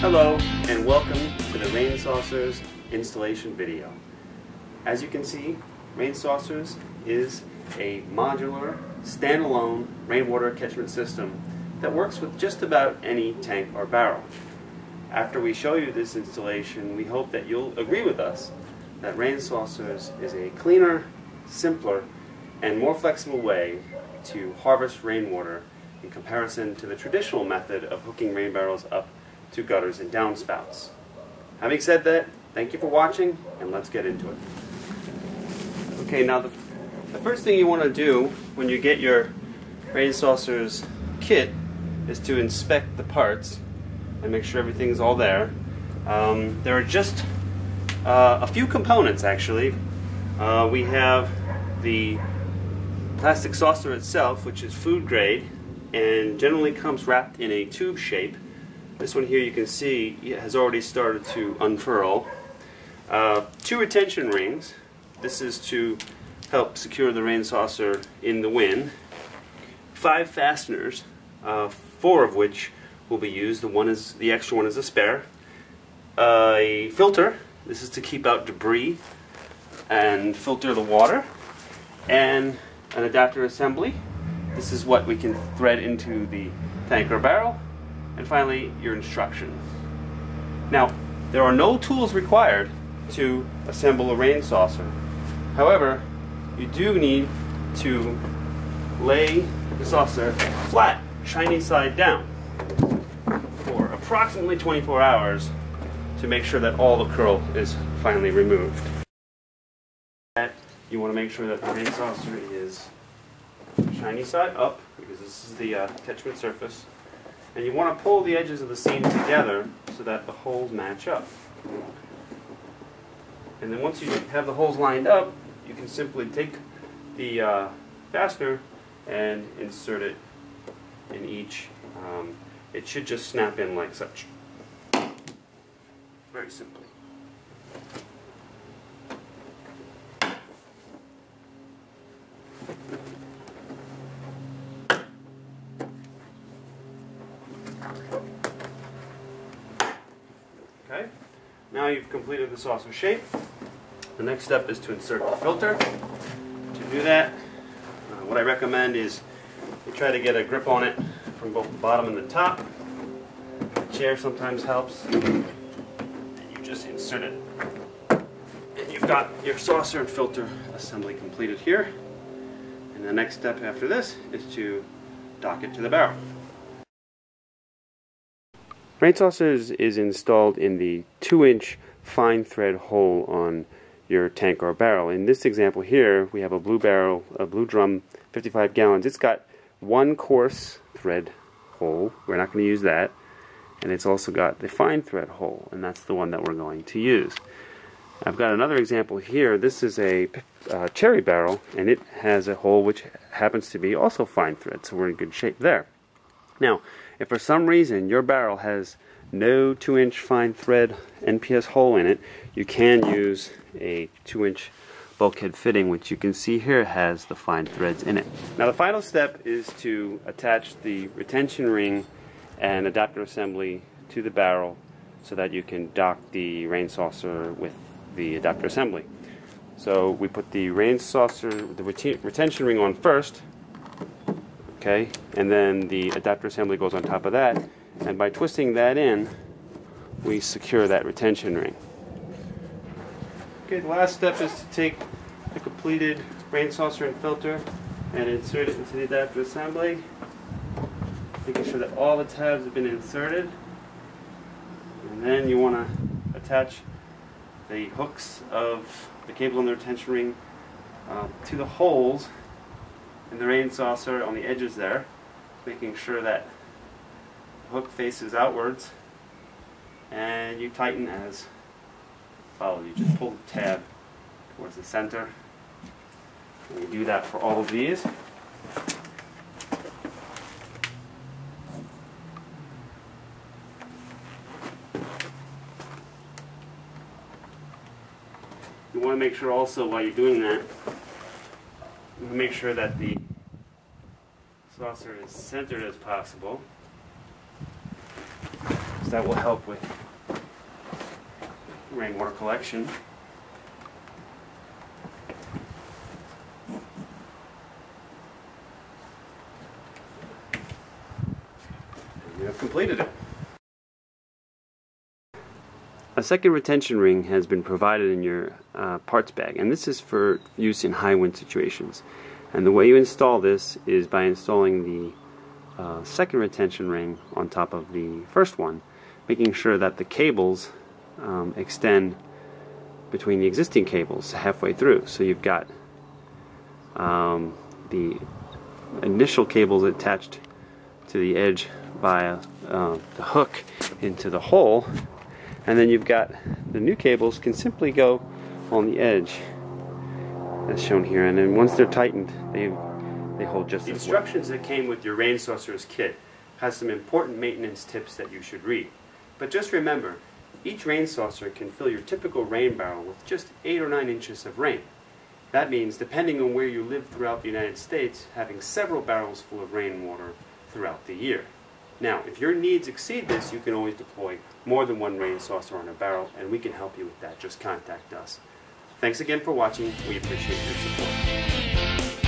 Hello and welcome to the RainSaucers installation video. As you can see, RainSaucers is a modular, standalone rainwater catchment system that works with just about any tank or barrel. After we show you this installation, we hope that you'll agree with us that RainSaucers is a cleaner, simpler, and more flexible way to harvest rainwater in comparison to the traditional method of hooking rain barrels up to gutters and downspouts. Having said that, thank you for watching, and let's get into it. Okay, now the first thing you want to do when you get your RainSaucers kit is to inspect the parts and make sure everything's all there. There are just a few components actually. We have the plastic saucer itself, which is food grade and generally comes wrapped in a tube shape. This one here you can see it has already started to unfurl. 2 retention rings. This is to help secure the RainSaucer in the wind. 5 fasteners, 4 of which will be used. The extra one is a spare. A filter. This is to keep out debris and filter the water. And an adapter assembly. This is what we can thread into the tank or barrel. And finally, your instructions. Now, there are no tools required to assemble a RainSaucer. However, you do need to lay the saucer flat, shiny side down, for approximately 24 hours to make sure that all the curl is finally removed. You want to make sure that the RainSaucer is shiny side up, because this is the catchment surface. And you want to pull the edges of the seam together so that the holes match up. And then once you have the holes lined up, you can simply take the fastener and insert it in each. It should just snap in like such. Very simply. Okay, now you've completed the saucer shape. The next step is to insert the filter. To do that, what I recommend is you try to get a grip on it from both the bottom and the top. The chair sometimes helps. And you just insert it. And you've got your saucer and filter assembly completed here. And the next step after this is to dock it to the barrel. RainSaucers is installed in the 2-inch fine thread hole on your tank or barrel. In this example here, we have a blue barrel, a blue drum, 55 gallons. It's got 1 coarse thread hole. We're not going to use that. And it's also got the fine thread hole, and that's the one that we're going to use. I've got another example here. This is a cherry barrel, and it has a hole which happens to be also fine thread, so we're in good shape there. Now, if for some reason your barrel has no 2-inch fine thread NPS hole in it, you can use a 2-inch bulkhead fitting, which you can see here has the fine threads in it. Now the final step is to attach the retention ring and adapter assembly to the barrel so that you can dock the RainSaucer with the adapter assembly. So we put the RainSaucer, the retention ring on first. Okay, and then the adapter assembly goes on top of that, and by twisting that in, we secure that retention ring. Okay, the last step is to take the completed RainSaucer and filter and insert it into the adapter assembly, making sure that all the tabs have been inserted. And then you want to attach the hooks of the cable on the retention ring to the holes in the RainSaucer on the edges there, making sure that the hook faces outwards, and you tighten as follows. You just pull the tab towards the center, and you do that for all of these. You want to make sure also while you're doing that, make sure that the saucer is centered as possible. because that will help with rainwater collection. And you have completed it. A second retention ring has been provided in your parts bag, and this is for use in high wind situations. And the way you install this is by installing the second retention ring on top of the first one, making sure that the cables extend between the existing cables halfway through. So you've got the initial cables attached to the edge via the hook into the hole, and then you've got the new cables can simply go on the edge as shown here, and then once they're tightened they hold just as well. The instructions that came with your RainSaucers kit has some important maintenance tips that you should read. But just remember, each RainSaucer can fill your typical rain barrel with just 8 or 9 inches of rain. That means, depending on where you live throughout the United States, having several barrels full of rainwater throughout the year. Now, if your needs exceed this, you can always deploy more than one RainSaucer on a barrel, and we can help you with that. Just contact us. Thanks again for watching. We appreciate your support.